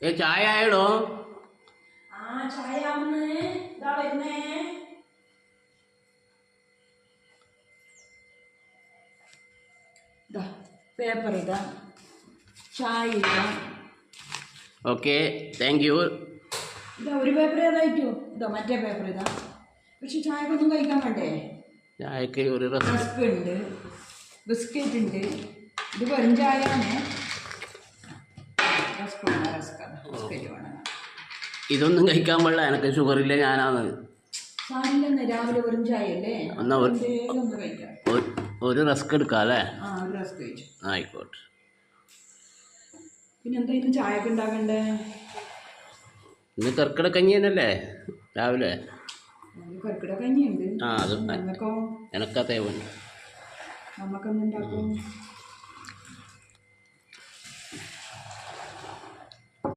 ചായ ആയിടോ? ആ ചായ ഇതാ വരുന്നേ. പേപ്പർ ഇതാ, ചായ ഇതാ. Okay, thank you. ഇതാ ഒരു പേപ്പർ ഏതായിട്ടു, ഇതാ മറ്റേ പേപ്പർ ഇതാ. പക്ഷെ ചായക്കൊന്നും കഴിക്കാൻ വേണ്ടേ? ചായക്ക് ഒരു റസ്ക് ഉണ്ട്, ബിസ്ക്കറ്റ് ഉണ്ട്. ഇത് വെറും ചായയാണ്. റസ്ക് വേണം, ബിസ്ക്കറ്റ് വേണം. ഇതൊന്നും കഴിക്കാൻ പാടില്ല, എനിക്ക് ഷുഗർ ഇല്ല. ഞാനാണ് സാരില്ലെന്ന്, രാവിലെ വെറും ചായ അല്ലേ? ഒന്ന് കഴിക്കാം. ഒരു റസ്ക് എടുക്കാം അല്ലേ? ആ, ഒരു റസ്ക് കഴിച്ചു. ആയിക്കോട്ടെ. പിന്നെ എന്തായാലും ചായക്ക് ഉണ്ടാക്കണ്ടേ? ഇന്ന് കർക്കിടക കഞ്ഞി തന്നെയല്ലേ രാവിലെ? കർക്കിടക കഞ്ഞിയുണ്ട്. ആ, അത് നമുക്കോ? എനക്കതേ വേണ്ട. നമുക്കെന്തുണ്ടാക്കും?